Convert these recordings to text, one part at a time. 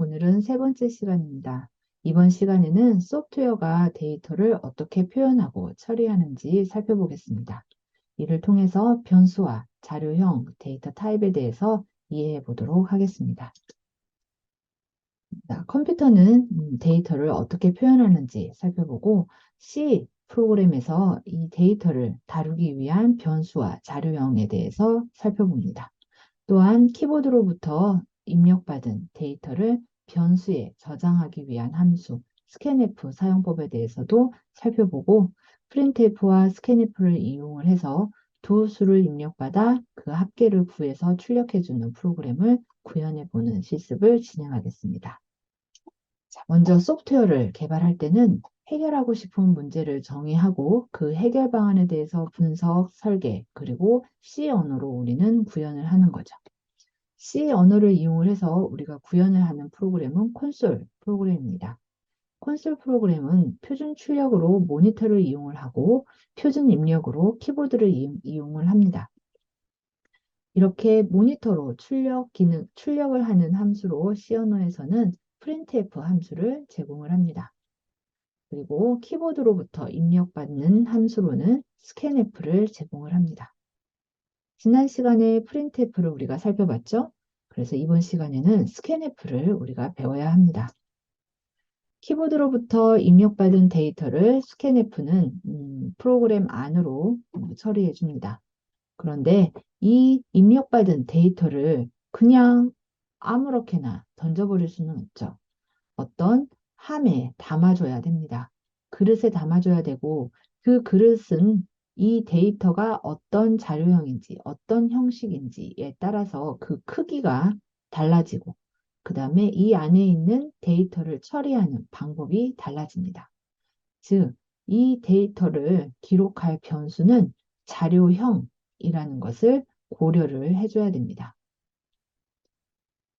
오늘은 세 번째 시간입니다. 이번 시간에는 소프트웨어가 데이터를 어떻게 표현하고 처리하는지 살펴보겠습니다. 이를 통해서 변수와 자료형 데이터 타입에 대해서 이해해 보도록 하겠습니다. 자, 컴퓨터는 데이터를 어떻게 표현하는지 살펴보고 C 프로그램에서 이 데이터를 다루기 위한 변수와 자료형에 대해서 살펴봅니다. 또한 키보드로부터 입력받은 데이터를 변수에 저장하기 위한 함수 scanf 사용법에 대해서도 살펴보고 printf와 scanf를 이용을 해서 두 수를 입력받아 그 합계를 구해서 출력해주는 프로그램을 구현해보는 실습을 진행하겠습니다. 자, 먼저 소프트웨어를 개발할 때는 해결하고 싶은 문제를 정의하고 그 해결 방안에 대해서 분석, 설계, 그리고 C 언어로 우리는 구현을 하는 거죠. C 언어를 이용을 해서 우리가 구현을 하는 프로그램은 콘솔 프로그램입니다. 콘솔 프로그램은 표준 출력으로 모니터를 이용을 하고 표준 입력으로 키보드를 이용을 합니다. 이렇게 모니터로 출력을 하는 함수로 C 언어에서는 printf 함수를 제공을 합니다. 그리고 키보드로부터 입력받는 함수로는 scanf를 제공을 합니다. 지난 시간에 printf를 우리가 살펴봤죠? 그래서 이번 시간에는 scanf를 우리가 배워야 합니다. 키보드로부터 입력받은 데이터를 scanf는 프로그램 안으로 처리해 줍니다. 그런데 이 입력받은 데이터를 그냥 아무렇게나 던져버릴 수는 없죠. 어떤 함에 담아줘야 됩니다. 그릇에 담아줘야 되고 그 그릇은 이 데이터가 어떤 자료형인지 어떤 형식인지에 따라서 그 크기가 달라지고 그 다음에 이 안에 있는 데이터를 처리하는 방법이 달라집니다. 즉, 이 데이터를 기록할 변수는 자료형이라는 것을 고려를 해줘야 됩니다.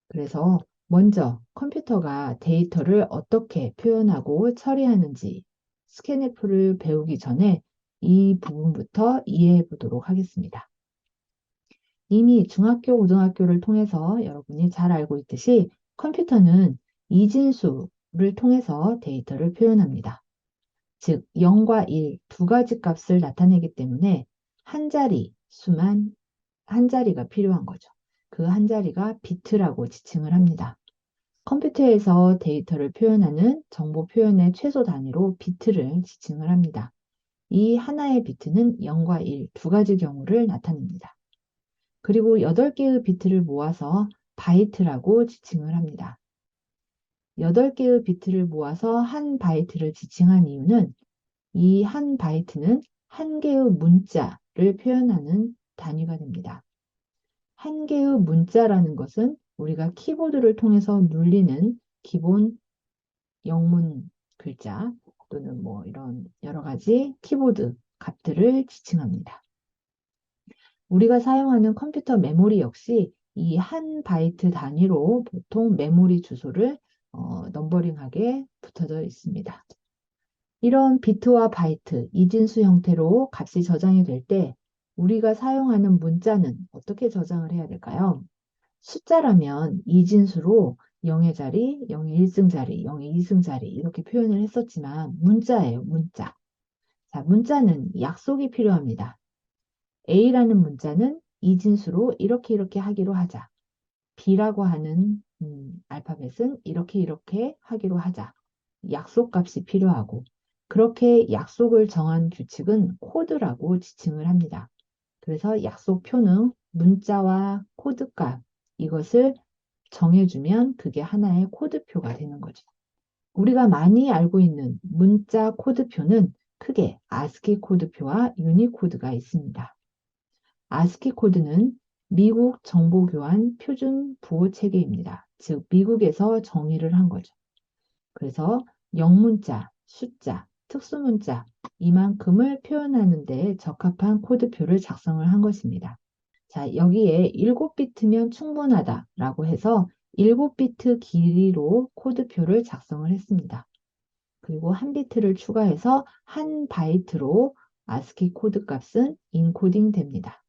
그래서 먼저 컴퓨터가 데이터를 어떻게 표현하고 처리하는지 스캔프를 배우기 전에 이 부분부터 이해해 보도록 하겠습니다. 이미 중학교, 고등학교를 통해서 여러분이 잘 알고 있듯이 컴퓨터는 이진수를 통해서 데이터를 표현합니다. 즉 0과 1 두 가지 값을 나타내기 때문에 한 자리 수만 한 자리가 필요한 거죠. 그 한 자리가 비트라고 지칭을 합니다. 컴퓨터에서 데이터를 표현하는 정보 표현의 최소 단위로 비트를 지칭을 합니다. 이 하나의 비트는 0과 1 두 가지 경우를 나타냅니다. 그리고 8개의 비트를 모아서 바이트라고 지칭을 합니다. 8개의 비트를 모아서 한 바이트를 지칭한 이유는 이 한 바이트는 한 개의 문자를 표현하는 단위가 됩니다. 한 개의 문자라는 것은 우리가 키보드를 통해서 눌리는 기본 영문 글자 또는 뭐 이런 여러 가지 키보드 값들을 지칭합니다. 우리가 사용하는 컴퓨터 메모리 역시 이 한 바이트 단위로 보통 메모리 주소를 넘버링하게 붙어져 있습니다. 이런 비트와 바이트, 이진수 형태로 값이 저장이 될 때 우리가 사용하는 문자는 어떻게 저장을 해야 될까요? 숫자라면 이진수로 0의 자리, 0의 1승 자리, 0의 2승 자리 이렇게 표현을 했었지만 문자예요, 문자. 자, 문자는 약속이 필요합니다. A라는 문자는 이진수로 이렇게 하기로 하자. B라고 하는 알파벳은 이렇게 하기로 하자. 약속값이 필요하고 그렇게 약속을 정한 규칙은 코드라고 지칭을 합니다. 그래서 약속표는 문자와 코드값 이것을 정해주면 그게 하나의 코드표가 되는 거죠. 우리가 많이 알고 있는 문자 코드표는 크게 아스키 코드표와 유니코드가 있습니다. 아스키 코드는 미국 정보교환 표준 부호 체계입니다. 즉 미국에서 정의를 한 거죠. 그래서 영문자, 숫자, 특수문자 이만큼을 표현하는 데 적합한 코드표를 작성을 한 것입니다. 자, 여기에 7비트면 충분하다라고 해서 7비트 길이로 코드표를 작성을 했습니다. 그리고 한 비트를 추가해서 한 바이트로 아스키 코드 값은 인코딩 됩니다.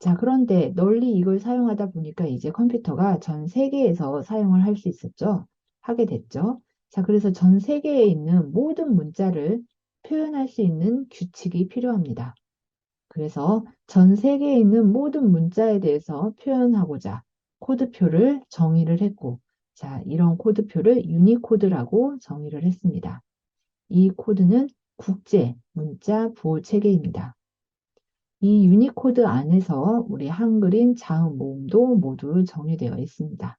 자, 그런데 널리 이걸 사용하다 보니까 이제 컴퓨터가 전 세계에서 사용을 할 수 있었죠. 하게 됐죠. 자, 그래서 전 세계에 있는 모든 문자를 표현할 수 있는 규칙이 필요합니다. 그래서 전 세계에 있는 모든 문자에 대해서 표현하고자 코드표를 정의를 했고, 자, 이런 코드표를 유니코드라고 정의를 했습니다. 이 코드는 국제 문자 부호 체계입니다. 이 유니코드 안에서 우리 한글인 자음 모음도 모두 정의되어 있습니다.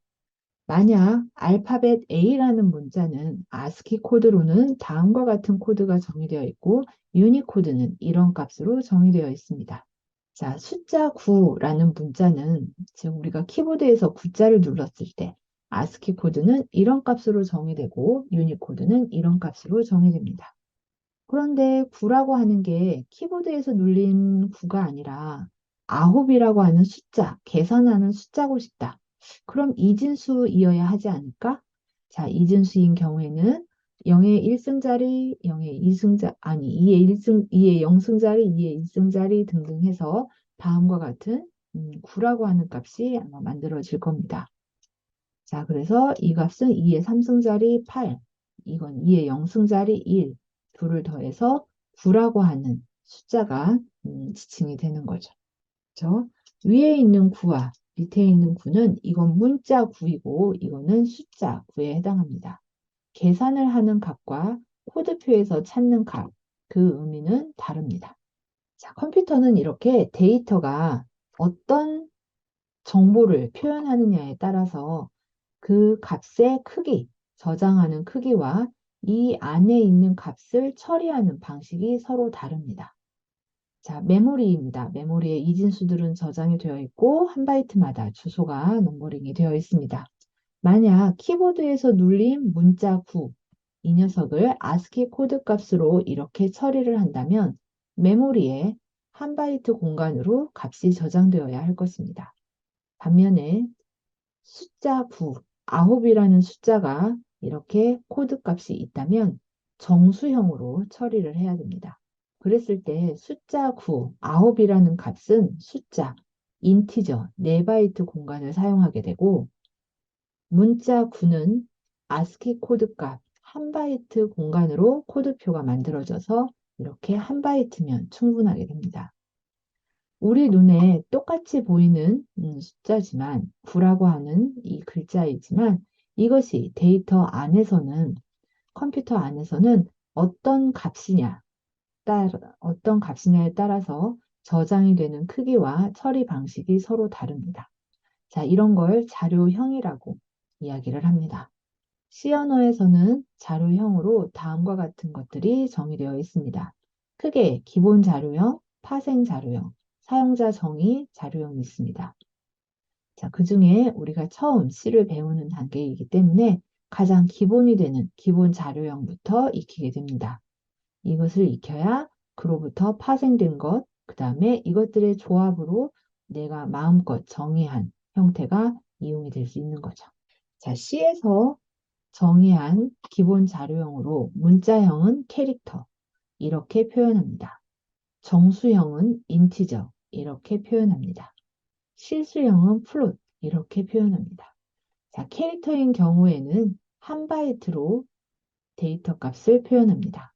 만약 알파벳 A라는 문자는 아스키 코드로는 다음과 같은 코드가 정의되어 있고 유니코드는 이런 값으로 정의되어 있습니다. 자, 숫자 9라는 문자는 지금 우리가 키보드에서 9자를 눌렀을 때 아스키 코드는 이런 값으로 정의되고 유니코드는 이런 값으로 정의됩니다. 그런데 9라고 하는 게 키보드에서 눌린 9가 아니라 아홉이라고 하는 숫자, 계산하는 숫자고 싶다. 그럼 이진수이어야 하지 않을까? 자, 이진수인 경우에는 0의 1승자리, 0의 2승자, 아니 2의 1승, 2의 0승자리, 2의 1승자리 등등 해서 다음과 같은 9라고 하는 값이 아마 만들어질 겁니다. 자, 그래서 이 값은 2의 3승자리 8, 이건 2의 0승자리 1, 둘을 더해서 9라고 하는 숫자가 지칭이 되는 거죠. 그렇죠? 위에 있는 9와 밑에 있는 9는 이건 문자 9이고 이거는 숫자 9에 해당합니다. 계산을 하는 값과 코드표에서 찾는 값, 그 의미는 다릅니다. 자, 컴퓨터는 이렇게 데이터가 어떤 정보를 표현하느냐에 따라서 그 값의 크기, 저장하는 크기와 이 안에 있는 값을 처리하는 방식이 서로 다릅니다. 자, 메모리입니다. 메모리에 이진수들은 저장이 되어 있고 한 바이트마다 주소가 넘버링이 되어 있습니다. 만약 키보드에서 눌린 문자 9, 이 녀석을 아스키 코드 값으로 이렇게 처리를 한다면 메모리에 한 바이트 공간으로 값이 저장되어야 할 것입니다. 반면에 숫자 9, 아홉이라는 숫자가 이렇게 코드 값이 있다면 정수형으로 처리를 해야 됩니다. 그랬을 때 숫자 9, 아홉이라는 값은 숫자, 인티저, 4바이트 공간을 사용하게 되고 문자 9는 아스키 코드 값, 한 바이트 공간으로 코드표가 만들어져서 이렇게 한 바이트면 충분하게 됩니다. 우리 눈에 똑같이 보이는 숫자지만 9라고 하는 이 글자이지만 이것이 데이터 안에서는 컴퓨터 안에서는 어떤 값이냐에 따라서 저장이 되는 크기와 처리 방식이 서로 다릅니다. 자, 이런 걸 자료형이라고 이야기를 합니다. C 언어에서는 자료형으로 다음과 같은 것들이 정의되어 있습니다. 크게 기본 자료형, 파생 자료형, 사용자 정의 자료형이 있습니다. 자, 그 중에 우리가 처음 C를 배우는 단계이기 때문에 가장 기본이 되는 기본 자료형부터 익히게 됩니다. 이것을 익혀야 그로부터 파생된 것, 그 다음에 이것들의 조합으로 내가 마음껏 정의한 형태가 이용이 될 수 있는 거죠. 자, C에서 정의한 기본 자료형으로 문자형은 캐릭터 이렇게 표현합니다. 정수형은 인티저 이렇게 표현합니다. 실수형은 플롯 이렇게 표현합니다. 자, 캐릭터인 경우에는 한 바이트로 데이터 값을 표현합니다.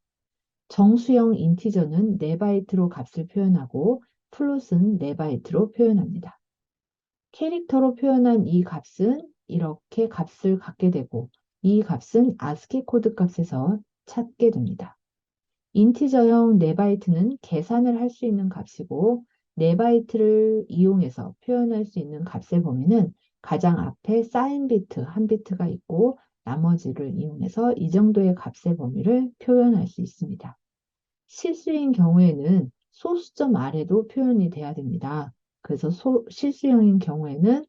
정수형 인티저는 4바이트로 값을 표현하고 플롯은 4바이트로 표현합니다. 캐릭터로 표현한 이 값은 이렇게 값을 갖게 되고 이 값은 아스키 코드 값에서 찾게 됩니다. 인티저형 4바이트는 계산을 할 수 있는 값이고 4바이트를 이용해서 표현할 수 있는 값의 범위는 가장 앞에 사인 비트 한 비트가 있고 나머지를 이용해서 이 정도의 값의 범위를 표현할 수 있습니다. 실수인 경우에는 소수점 아래도 표현이 돼야 됩니다. 그래서 실수형인 경우에는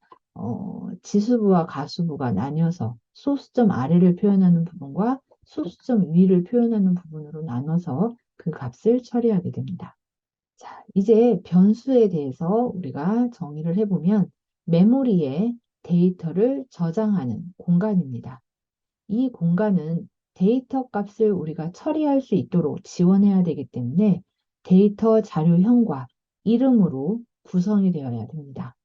지수부와 가수부가 나뉘어서 소수점 아래를 표현하는 부분과 소수점 위를 표현하는 부분으로 나눠서 그 값을 처리하게 됩니다. 자, 이제 변수에 대해서 우리가 정의를 해보면 메모리에 데이터를 저장하는 공간입니다. 이 공간은 데이터 값을 우리가 처리할 수 있도록 지원해야 되기 때문에 데이터 자료형과 이름으로 구성이 되어야 됩니다.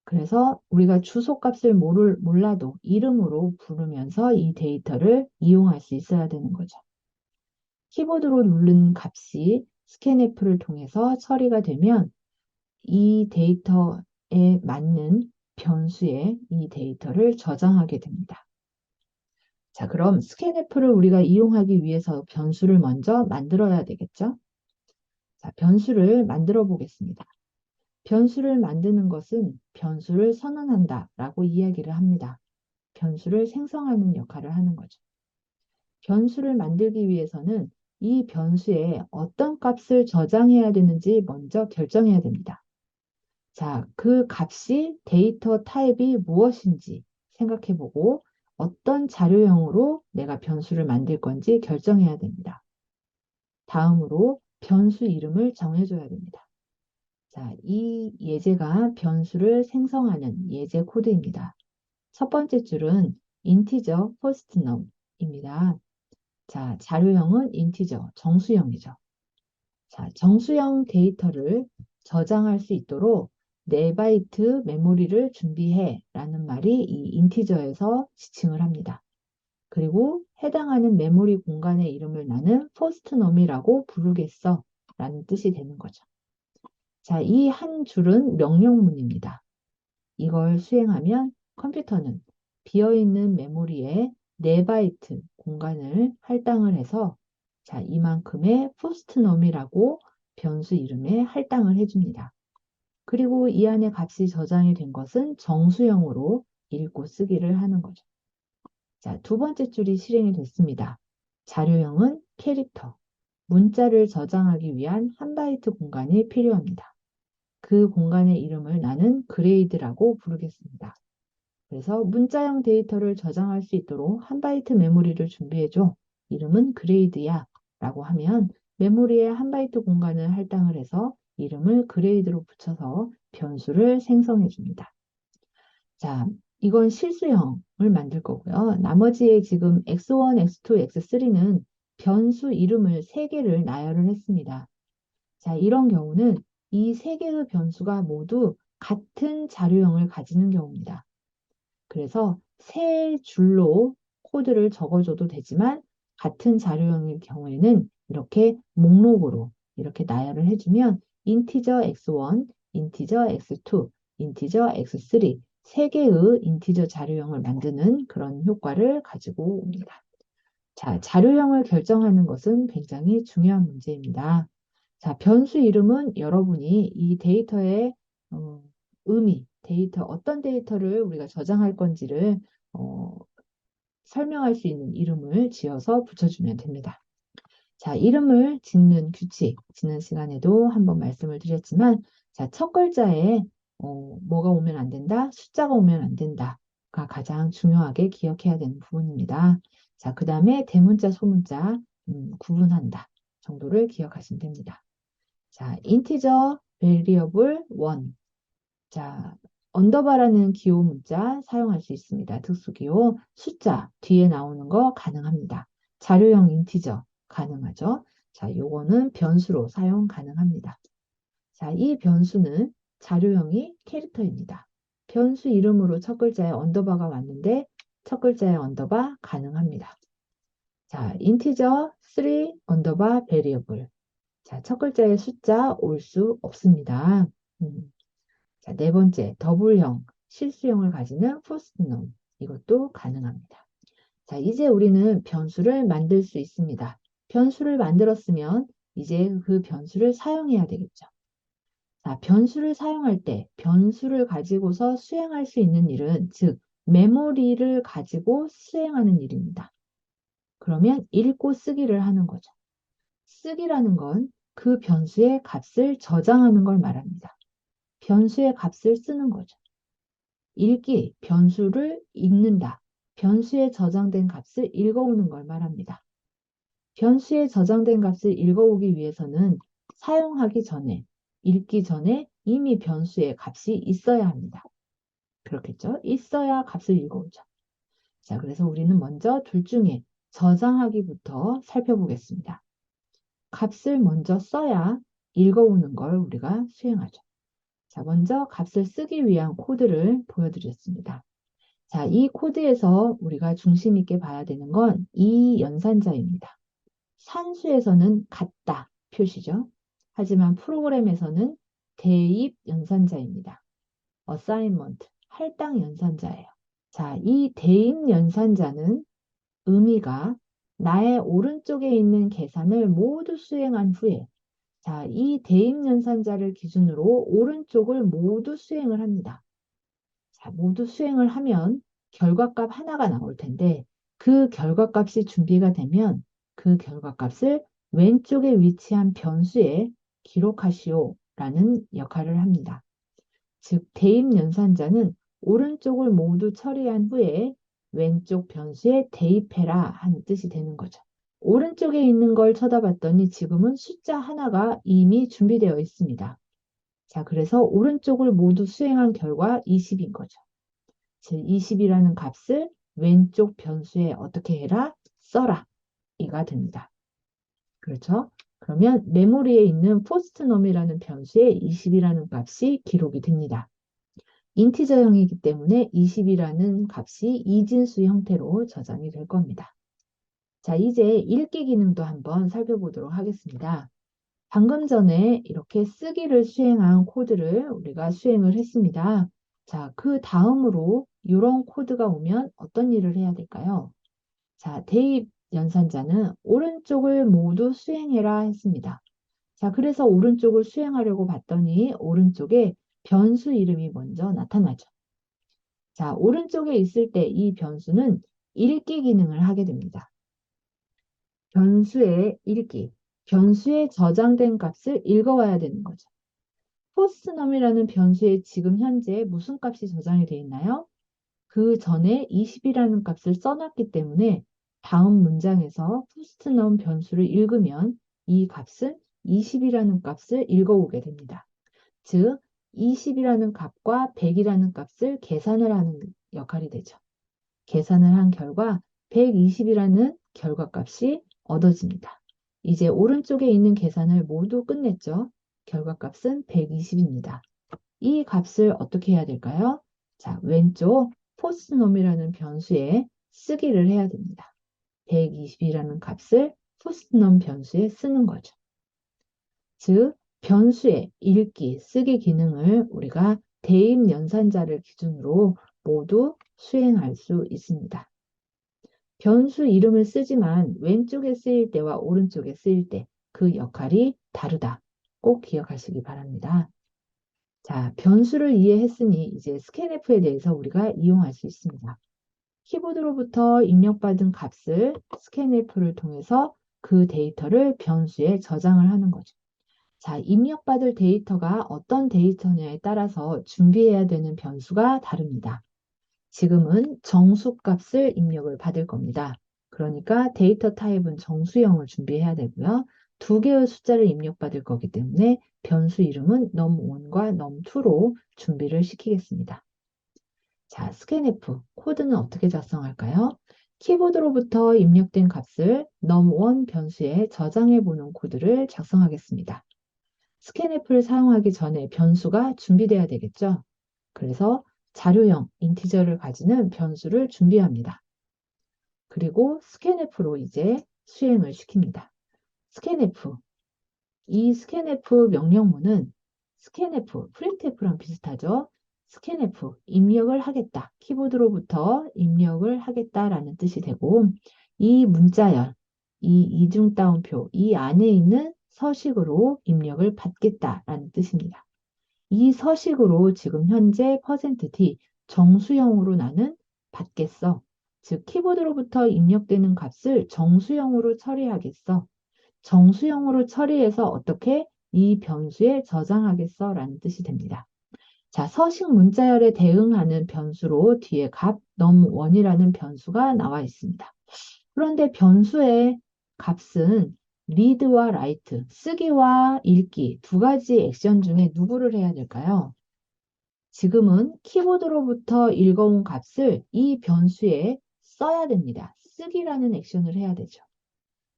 그래서 우리가 주소값을 몰라도 이름으로 부르면서 이 데이터를 이용할 수 있어야 되는 거죠. 키보드로 누른 값이 스캔F를 통해서 처리가 되면 이 데이터에 맞는 변수에 이 데이터를 저장하게 됩니다. 자, 그럼 스캔F를 우리가 이용하기 위해서 변수를 먼저 만들어야 되겠죠? 자, 변수를 만들어 보겠습니다. 변수를 만드는 것은 변수를 선언한다 라고 이야기를 합니다. 변수를 생성하는 역할을 하는 거죠. 변수를 만들기 위해서는 이 변수에 어떤 값을 저장해야 되는지 먼저 결정해야 됩니다. 자, 그 값이 데이터 타입이 무엇인지 생각해보고 어떤 자료형으로 내가 변수를 만들 건지 결정해야 됩니다. 다음으로 변수 이름을 정해줘야 됩니다. 자, 이 예제가 변수를 생성하는 예제 코드입니다. 첫 번째 줄은 인티저 퍼스트 num입니다. 자, 자료형은 인티저, 정수형이죠. 자, 정수형 데이터를 저장할 수 있도록 4바이트 메모리를 준비해 라는 말이 이 인티저에서 지칭을 합니다. 그리고 해당하는 메모리 공간의 이름을 나는 퍼스트 num이라고 부르겠어 라는 뜻이 되는 거죠. 자, 이 한 줄은 명령문입니다. 이걸 수행하면 컴퓨터는 비어있는 메모리에 4바이트 공간을 할당을 해서 자, 이만큼의 퍼스트 num이라고 변수 이름에 할당을 해줍니다. 그리고 이 안에 값이 저장이 된 것은 정수형으로 읽고 쓰기를 하는 거죠. 자, 두 번째 줄이 실행이 됐습니다. 자료형은 캐릭터, 문자를 저장하기 위한 한 바이트 공간이 필요합니다. 그 공간의 이름을 나는 그레이드라고 부르겠습니다. 그래서 문자형 데이터를 저장할 수 있도록 한 바이트 메모리를 준비해줘. 이름은 그레이드야 라고 하면 메모리에 한 바이트 공간을 할당을 해서 이름을 그레이드로 붙여서 변수를 생성해 줍니다. 자, 이건 실수형을 만들 거고요. 나머지에 지금 x1, x2, x3는 변수 이름을 3개를 나열을 했습니다. 자, 이런 경우는 이 3개의 변수가 모두 같은 자료형을 가지는 경우입니다. 그래서 세 줄로 코드를 적어줘도 되지만 같은 자료형일 경우에는 이렇게 목록으로 이렇게 나열을 해주면 인티저 x1, 인티저 x2, 인티저 x3 세 개의 인티저 자료형을 만드는 그런 효과를 가지고 옵니다. 자, 자료형을 결정하는 것은 굉장히 중요한 문제입니다. 자, 변수 이름은 여러분이 이 데이터의 의미, 어떤 데이터를 우리가 저장할 건지를 설명할 수 있는 이름을 지어서 붙여주면 됩니다. 자, 이름을 짓는 규칙, 지난 시간에도 한번 말씀을 드렸지만, 자, 첫 글자에 뭐가 오면 안 된다, 숫자가 오면 안 된다가 가장 중요하게 기억해야 되는 부분입니다. 자, 그 다음에 대문자, 소문자 구분한다 정도를 기억하시면 됩니다. 자, 인티저, 베리어블, 원. 자, 언더바라는 기호 문자 사용할 수 있습니다. 특수기호, 숫자 뒤에 나오는 거 가능합니다. 자료형 인티저 가능하죠. 자, 요거는 변수로 사용 가능합니다. 자, 이 변수는 자료형이 캐릭터입니다. 변수 이름으로 첫 글자에 언더바가 왔는데 첫 글자에 언더바 가능합니다. 자, 인티저 3 언더바 베리어블. 자, 첫 글자에 숫자 올 수 없습니다. 자, 네 번째, 더블형, 실수형을 가지는 퍼스트 넘. 이것도 가능합니다. 자, 이제 우리는 변수를 만들 수 있습니다. 변수를 만들었으면 이제 그 변수를 사용해야 되겠죠. 자, 변수를 사용할 때 변수를 가지고서 수행할 수 있는 일은 즉 메모리를 가지고 수행하는 일입니다. 그러면 읽고 쓰기를 하는 거죠. 쓰기라는 건 그 변수의 값을 저장하는 걸 말합니다. 변수의 값을 쓰는 거죠. 읽기, 변수를 읽는다. 변수에 저장된 값을 읽어오는 걸 말합니다. 변수에 저장된 값을 읽어오기 위해서는 사용하기 전에, 읽기 전에 이미 변수의 값이 있어야 합니다. 그렇겠죠? 있어야 값을 읽어오죠. 자, 그래서 우리는 먼저 둘 중에 저장하기부터 살펴보겠습니다. 값을 먼저 써야 읽어오는 걸 우리가 수행하죠. 자, 먼저 값을 쓰기 위한 코드를 보여드렸습니다. 자, 이 코드에서 우리가 중심 있게 봐야 되는 건 이 연산자입니다. 산수에서는 같다 표시죠. 하지만 프로그램에서는 대입 연산자입니다. assignment, 할당 연산자예요. 자, 이 대입 연산자는 의미가 나의 오른쪽에 있는 계산을 모두 수행한 후에 자, 이 대입 연산자를 기준으로 오른쪽을 모두 수행을 합니다. 자, 모두 수행을 하면 결과값 하나가 나올 텐데 그 결과값이 준비가 되면 그 결과값을 왼쪽에 위치한 변수에 기록하시오라는 역할을 합니다. 즉, 대입 연산자는 오른쪽을 모두 처리한 후에 왼쪽 변수에 대입해라 하는 뜻이 되는 거죠. 오른쪽에 있는 걸 쳐다봤더니 지금은 숫자 하나가 이미 준비되어 있습니다. 자, 그래서 오른쪽을 모두 수행한 결과 20인 거죠. 즉, 20이라는 값을 왼쪽 변수에 어떻게 해라? 써라. 이가 됩니다. 그렇죠? 그러면 메모리에 있는 포스트넘이라는 변수에 20이라는 값이 기록이 됩니다. 인티저형이기 때문에 20이라는 값이 이진수 형태로 저장이 될 겁니다. 자, 이제 읽기 기능도 한번 살펴보도록 하겠습니다. 방금 전에 이렇게 쓰기를 수행한 코드를 우리가 수행을 했습니다. 자, 그 다음으로 이런 코드가 오면 어떤 일을 해야 될까요? 자, 대입 연산자는 오른쪽을 모두 수행해라 했습니다. 자, 그래서 오른쪽을 수행하려고 봤더니 오른쪽에 변수 이름이 먼저 나타나죠. 자, 오른쪽에 있을 때 이 변수는 읽기 기능을 하게 됩니다. 변수의 읽기, 변수에 저장된 값을 읽어와야 되는 거죠. 포스트넘이라는 변수에 지금 현재 무슨 값이 저장이 되어 있나요? 그 전에 20이라는 값을 써놨기 때문에 다음 문장에서 포스트넘 변수를 읽으면 이 값은 20이라는 값을 읽어오게 됩니다. 즉, 20이라는 값과 100이라는 값을 계산을 하는 역할이 되죠. 계산을 한 결과 120이라는 결과값이 얻어집니다. 이제 오른쪽에 있는 계산을 모두 끝냈죠. 결과값은 120입니다. 이 값을 어떻게 해야 될까요? 자, 왼쪽 포스트넘이라는 변수에 쓰기를 해야 됩니다. 120이라는 값을 포스트넘 변수에 쓰는 거죠. 즉, 변수의 읽기, 쓰기 기능을 우리가 대입 연산자를 기준으로 모두 수행할 수 있습니다. 변수 이름을 쓰지만 왼쪽에 쓰일 때와 오른쪽에 쓰일 때 그 역할이 다르다. 꼭 기억하시기 바랍니다. 자, 변수를 이해했으니 이제 스캔F에 대해서 우리가 이용할 수 있습니다. 키보드로부터 입력받은 값을 스캔F를 통해서 그 데이터를 변수에 저장을 하는 거죠. 자, 입력받을 데이터가 어떤 데이터냐에 따라서 준비해야 되는 변수가 다릅니다. 지금은 정수값을 입력을 받을 겁니다. 그러니까 데이터 타입은 정수형을 준비해야 되고요. 두 개의 숫자를 입력받을 거기 때문에 변수 이름은 num1과 num2로 준비를 시키겠습니다. 자, scanf 코드는 어떻게 작성할까요? 키보드로부터 입력된 값을 num1 변수에 저장해 보는 코드를 작성하겠습니다. scanf를 사용하기 전에 변수가 준비돼야 되겠죠? 그래서 자료형 인티저를 가지는 변수를 준비합니다. 그리고 scanf로 이제 수행을 시킵니다. scanf, 이 scanf 명령문은 scanf, printf랑 비슷하죠. scanf, 입력을 하겠다. 키보드로부터 입력을 하겠다라는 뜻이 되고 이 문자열, 이 이중 따옴표, 이 안에 있는 서식으로 입력을 받겠다라는 뜻입니다. 이 서식으로 지금 현재 %t 정수형으로 나는 받겠어. 즉 키보드로부터 입력되는 값을 정수형으로 처리하겠어. 정수형으로 처리해서 어떻게 이 변수에 저장하겠어 라는 뜻이 됩니다. 자, 서식 문자열에 대응하는 변수로 뒤에 값 num1이라는 변수가 나와 있습니다. 그런데 변수의 값은 read와 write, 쓰기와 읽기 두 가지 액션 중에 누구를 해야 될까요? 지금은 키보드로부터 읽어온 값을 이 변수에 써야 됩니다. 쓰기라는 액션을 해야 되죠.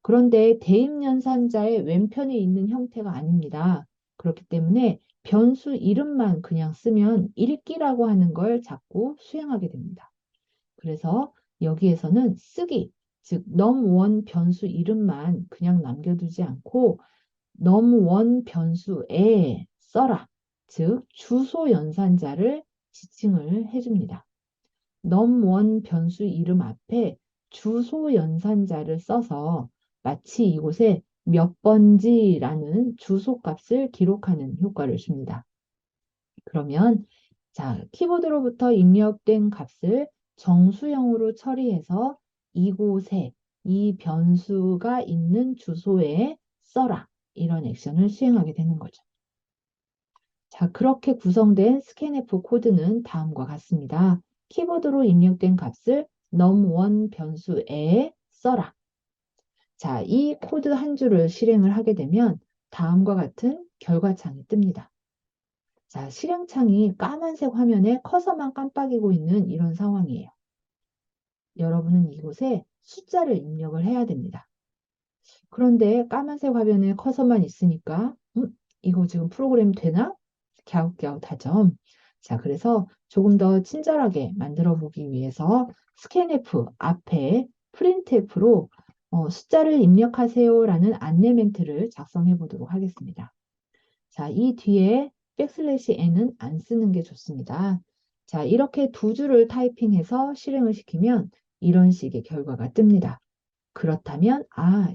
그런데 대입연산자의 왼편에 있는 형태가 아닙니다. 그렇기 때문에 변수 이름만 그냥 쓰면 읽기라고 하는 걸 자꾸 수행하게 됩니다. 그래서 여기에서는 쓰기, 즉 num1 변수 이름만 그냥 남겨두지 않고 num1 변수에 써라, 즉 주소 연산자를 지칭을 해줍니다. num1 변수 이름 앞에 주소 연산자를 써서 마치 이곳에 몇 번지라는 주소값을 기록하는 효과를 줍니다. 그러면 자, 키보드로부터 입력된 값을 정수형으로 처리해서 이곳에 이 변수가 있는 주소에 써라. 이런 액션을 수행하게 되는 거죠. 자, 그렇게 구성된 스캔F 코드는 다음과 같습니다. 키보드로 입력된 값을 num1 변수에 써라. 자, 이 코드 한 줄을 실행을 하게 되면 다음과 같은 결과창이 뜹니다. 자, 실행창이 까만색 화면에 커서만 깜빡이고 있는 이런 상황이에요. 여러분은 이곳에 숫자를 입력을 해야 됩니다. 그런데 까만색 화면에 커서만 있으니까 이거 지금 프로그램 되나? 갸웃갸웃하죠. 자, 그래서 조금 더 친절하게 만들어 보기 위해서 스캔F 앞에 프린트F로 숫자를 입력하세요라는 안내 멘트를 작성해 보도록 하겠습니다. 자, 이 뒤에 n은 안 쓰는 게 좋습니다. 자, 이렇게 두 줄을 타이핑해서 실행을 시키면 이런 식의 결과가 뜹니다. 그렇다면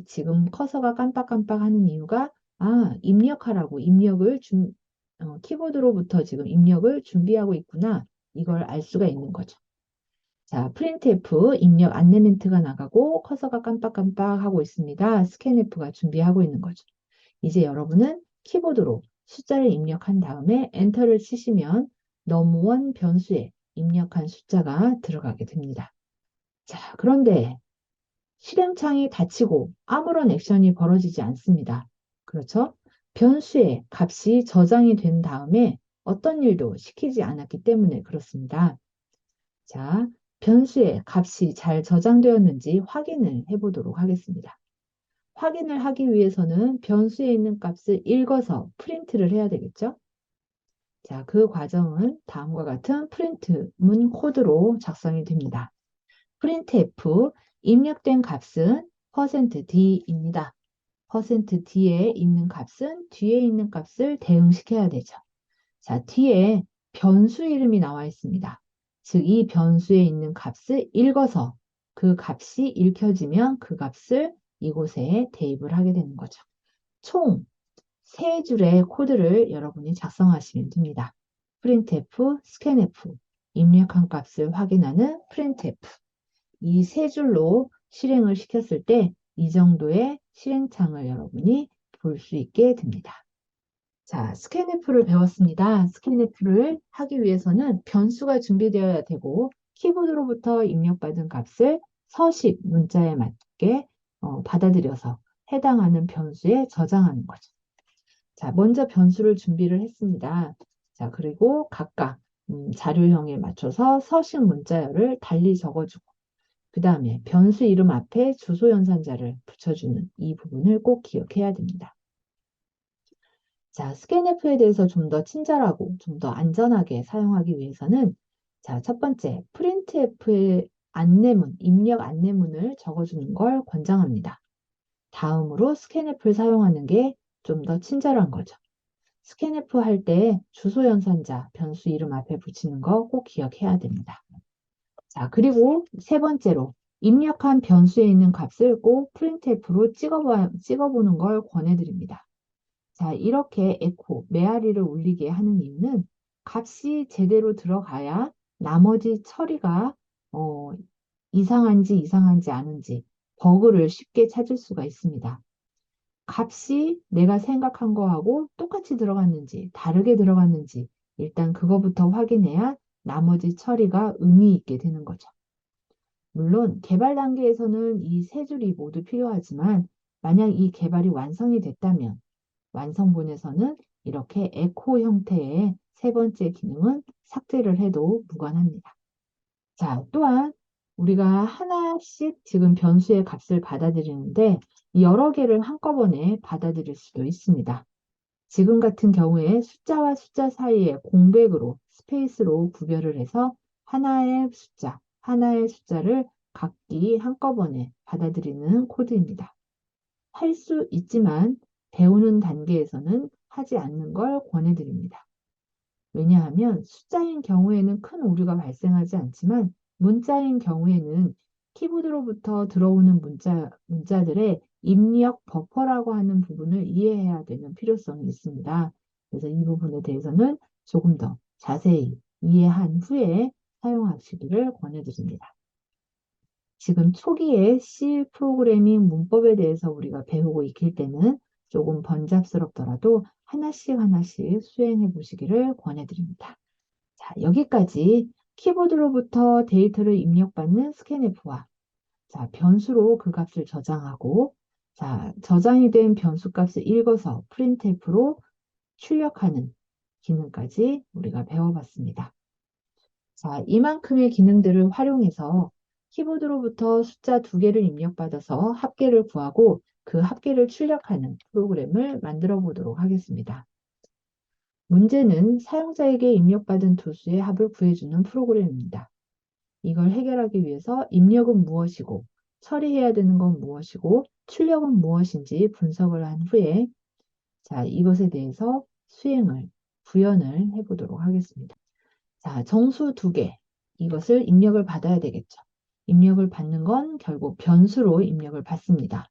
지금 커서가 깜빡깜빡 하는 이유가 입력하라고 키보드로부터 지금 입력을 준비하고 있구나. 이걸 알 수가 있는 거죠. 자, printf 입력 안내 멘트가 나가고 커서가 깜빡깜빡 하고 있습니다. scanf가 준비하고 있는 거죠. 이제 여러분은 키보드로 숫자를 입력한 다음에 엔터를 치시면 num1 변수에 입력한 숫자가 들어가게 됩니다. 자, 그런데 실행창이 닫히고 아무런 액션이 벌어지지 않습니다. 그렇죠? 변수의 값이 저장이 된 다음에 어떤 일도 시키지 않았기 때문에 그렇습니다. 자, 변수의 값이 잘 저장되었는지 확인을 해보도록 하겠습니다. 확인을 하기 위해서는 변수에 있는 값을 읽어서 프린트를 해야 되겠죠? 자, 그 과정은 다음과 같은 프린트 문 코드로 작성이 됩니다. printf 입력된 값은 %d입니다. %d에 있는 값은 뒤에 있는 값을 대응시켜야 되죠. 자, 뒤에 변수 이름이 나와 있습니다. 즉, 이 변수에 있는 값을 읽어서 그 값이 읽혀지면 그 값을 이곳에 대입을 하게 되는 거죠. 총 3줄의 코드를 여러분이 작성하시면 됩니다. printf, scanf, 입력한 값을 확인하는 printf. 이 3줄로 실행을 시켰을 때 이 정도의 실행창을 여러분이 볼 수 있게 됩니다. 자, 스캔F를 배웠습니다. 스캔F를 하기 위해서는 변수가 준비되어야 되고 키보드로부터 입력받은 값을 서식 문자에 맞게 받아들여서 해당하는 변수에 저장하는 거죠. 자, 먼저 변수를 준비를 했습니다. 자, 그리고 각각 자료형에 맞춰서 서식 문자열을 달리 적어주고 그 다음에 변수 이름 앞에 주소 연산자를 붙여주는 이 부분을 꼭 기억해야 됩니다. 자, 스캔F에 대해서 좀 더 친절하고 좀 더 안전하게 사용하기 위해서는 자, 첫 번째, printf의 안내문, 입력 안내문을 적어주는 걸 권장합니다. 다음으로 스캔F를 사용하는 게 좀 더 친절한 거죠. 스캔F 할 때 주소 연산자, 변수 이름 앞에 붙이는 거 꼭 기억해야 됩니다. 자, 그리고 세 번째로 입력한 변수에 있는 값을 꼭 printf로 찍어보는 걸 권해드립니다. 자, 이렇게 에코, 메아리를 울리게 하는 이유는 값이 제대로 들어가야 나머지 처리가 이상한지 않은지 버그를 쉽게 찾을 수가 있습니다. 값이 내가 생각한 거하고 똑같이 들어갔는지 다르게 들어갔는지 일단 그거부터 확인해야 나머지 처리가 의미 있게 되는 거죠. 물론 개발 단계에서는 이 3줄이 모두 필요하지만 만약 이 개발이 완성이 됐다면 완성본에서는 이렇게 에코 형태의 세 번째 기능은 삭제를 해도 무관합니다. 자, 또한 우리가 하나씩 지금 변수의 값을 받아들이는데 여러 개를 한꺼번에 받아들일 수도 있습니다. 지금 같은 경우에 숫자와 숫자 사이에 공백으로 스페이스로 구별을 해서 하나의 숫자를 각기 한꺼번에 받아들이는 코드입니다. 할 수 있지만 배우는 단계에서는 하지 않는 걸 권해드립니다. 왜냐하면 숫자인 경우에는 큰 오류가 발생하지 않지만 문자인 경우에는 키보드로부터 들어오는 문자들의 입력 버퍼라고 하는 부분을 이해해야 되는 필요성이 있습니다. 그래서 이 부분에 대해서는 조금 더 자세히 이해한 후에 사용하시기를 권해드립니다. 지금 초기에 C 프로그래밍 문법에 대해서 우리가 배우고 있을 때는 조금 번잡스럽더라도 하나씩 수행해 보시기를 권해드립니다. 자, 여기까지 키보드로부터 데이터를 입력받는 스캔F와 자, 변수로 그 값을 저장하고 자, 저장이 된 변수 값을 읽어서 프린트F로 출력하는 기능까지 우리가 배워봤습니다. 자, 이만큼의 기능들을 활용해서 키보드로부터 숫자 2개를 입력받아서 합계를 구하고 그 합계를 출력하는 프로그램을 만들어 보도록 하겠습니다. 문제는 사용자에게 입력받은 두 수의 합을 구해주는 프로그램입니다. 이걸 해결하기 위해서 입력은 무엇이고 처리해야 되는 건 무엇이고 출력은 무엇인지 분석을 한 후에 자, 이것에 대해서 구현을 해보도록 하겠습니다. 자, 정수 2개. 이것을 입력을 받아야 되겠죠. 입력을 받는 건 결국 변수로 입력을 받습니다.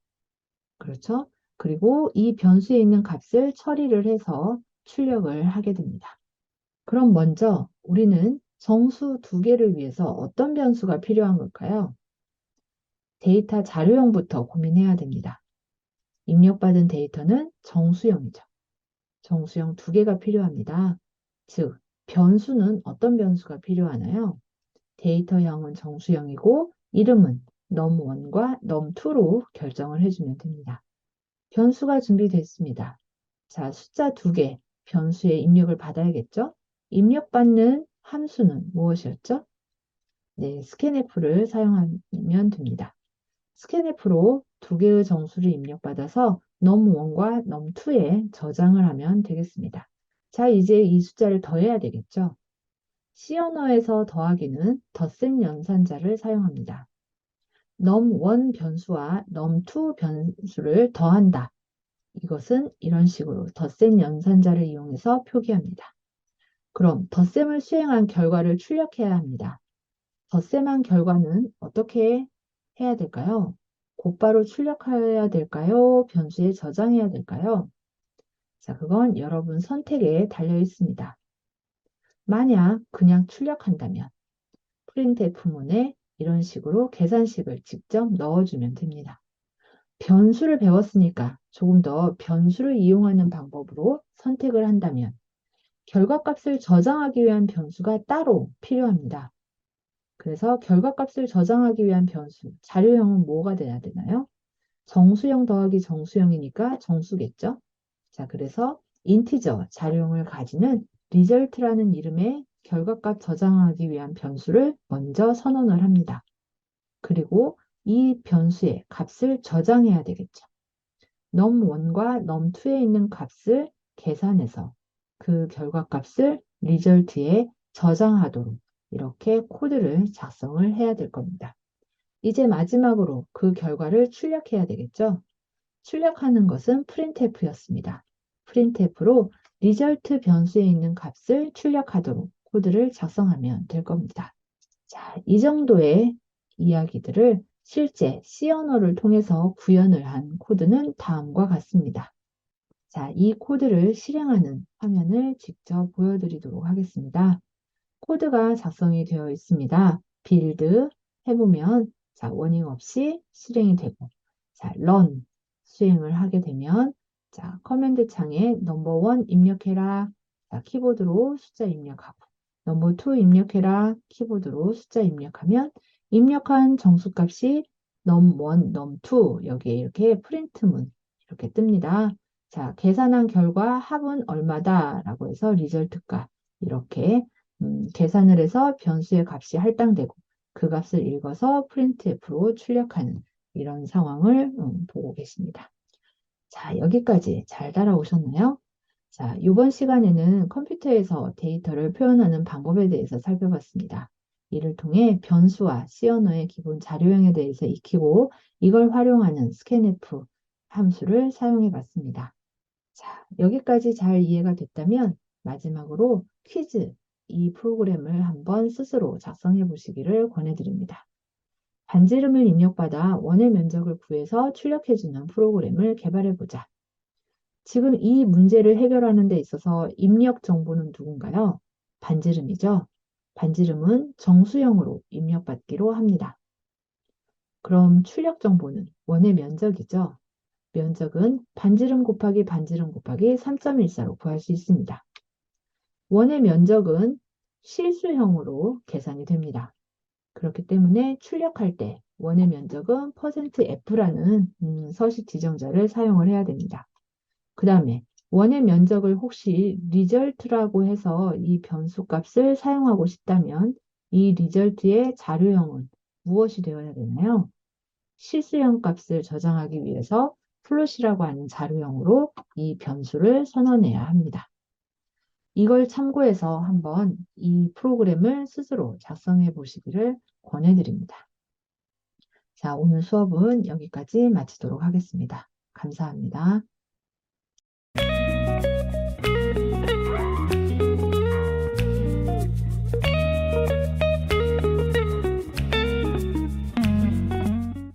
그렇죠? 그리고 이 변수에 있는 값을 처리를 해서 출력을 하게 됩니다. 그럼 먼저 우리는 정수 2개를 위해서 어떤 변수가 필요한 걸까요? 데이터 자료형부터 고민해야 됩니다. 입력받은 데이터는 정수형이죠. 정수형 2개가 필요합니다. 즉, 변수는 어떤 변수가 필요하나요? 데이터형은 정수형이고 이름은 num1과 num2로 결정을 해주면 됩니다. 변수가 준비됐습니다. 자, 숫자 2개 변수에 입력을 받아야겠죠? 입력받는 함수는 무엇이었죠? 네, scanf를 사용하면 됩니다. scanf로 2개의 정수를 입력받아서 num1과 num2에 저장을 하면 되겠습니다. 자, 이제 이 숫자를 더해야 되겠죠? C 언어에서 더하기는 덧셈 연산자를 사용합니다. num1 변수와 num2 변수를 더한다. 이것은 이런 식으로 덧셈 연산자를 이용해서 표기합니다. 그럼 덧셈을 수행한 결과를 출력해야 합니다. 덧셈한 결과는 어떻게 해야 될까요? 곧바로 출력해야 될까요? 변수에 저장해야 될까요? 자, 그건 여러분 선택에 달려 있습니다. 만약 그냥 출력한다면 printf문에 이런 식으로 계산식을 직접 넣어주면 됩니다. 변수를 배웠으니까 조금 더 변수를 이용하는 방법으로 선택을 한다면 결과값을 저장하기 위한 변수가 따로 필요합니다. 그래서 결과값을 저장하기 위한 변수, 자료형은 뭐가 돼야 되나요? 정수형 더하기 정수형이니까 정수겠죠? 자, 그래서 인티저 자료형을 가지는 result라는 이름의 결과값 저장하기 위한 변수를 먼저 선언을 합니다. 그리고 이 변수의 값을 저장해야 되겠죠. num1과 num2에 있는 값을 계산해서 그 결과값을 result에 저장하도록 이렇게 코드를 작성을 해야 될 겁니다. 이제 마지막으로 그 결과를 출력해야 되겠죠. 출력하는 것은 printf였습니다. printf로 result 변수에 있는 값을 출력하도록 코드를 작성하면 될 겁니다. 자, 이 정도의 이야기들을 실제 C 언어를 통해서 구현을 한 코드는 다음과 같습니다. 자, 이 코드를 실행하는 화면을 직접 보여드리도록 하겠습니다. 코드가 작성이 되어 있습니다. 빌드 해보면 자, 워닝 없이 실행이 되고 자, run 수행을 하게 되면 자, 커맨드 창에 넘버 1 입력해라. 자, 키보드로 숫자 입력하고 넘버 2 입력해라. 키보드로 숫자 입력하면 입력한 정수값이 num1, num2 여기에 이렇게 프린트문 이렇게 뜹니다. 자, 계산한 결과 합은 얼마다 라고 해서 리절트 값 이렇게 계산을 해서 변수의 값이 할당되고 그 값을 읽어서 printf로 출력하는 이런 상황을 보고 계십니다. 자, 여기까지 잘 따라오셨나요? 자, 이번 시간에는 컴퓨터에서 데이터를 표현하는 방법에 대해서 살펴봤습니다. 이를 통해 변수와 C 언어의 기본 자료형에 대해서 익히고 이걸 활용하는 스캔F 함수를 사용해 봤습니다. 자, 여기까지 잘 이해가 됐다면 마지막으로 퀴즈, 이 프로그램을 한번 스스로 작성해 보시기를 권해드립니다. 반지름을 입력받아 원의 면적을 구해서 출력해주는 프로그램을 개발해 보자. 지금 이 문제를 해결하는 데 있어서 입력 정보는 누군가요? 반지름이죠. 반지름은 정수형으로 입력받기로 합니다. 그럼 출력 정보는 원의 면적이죠. 면적은 반지름 곱하기 반지름 곱하기 3.14로 구할 수 있습니다. 원의 면적은 실수형으로 계산이 됩니다. 그렇기 때문에 출력할 때 원의 면적은 %F라는 서식 지정자를 사용을 해야 됩니다. 그 다음에 원의 면적을 혹시 result라고 해서 이 변수 값을 사용하고 싶다면 이 result의 자료형은 무엇이 되어야 되나요? 실수형 값을 저장하기 위해서 플롯이라고 하는 자료형으로 이 변수를 선언해야 합니다. 이걸 참고해서 한번 이 프로그램을 스스로 작성해 보시기를 권해드립니다. 자, 오늘 수업은 여기까지 마치도록 하겠습니다. 감사합니다.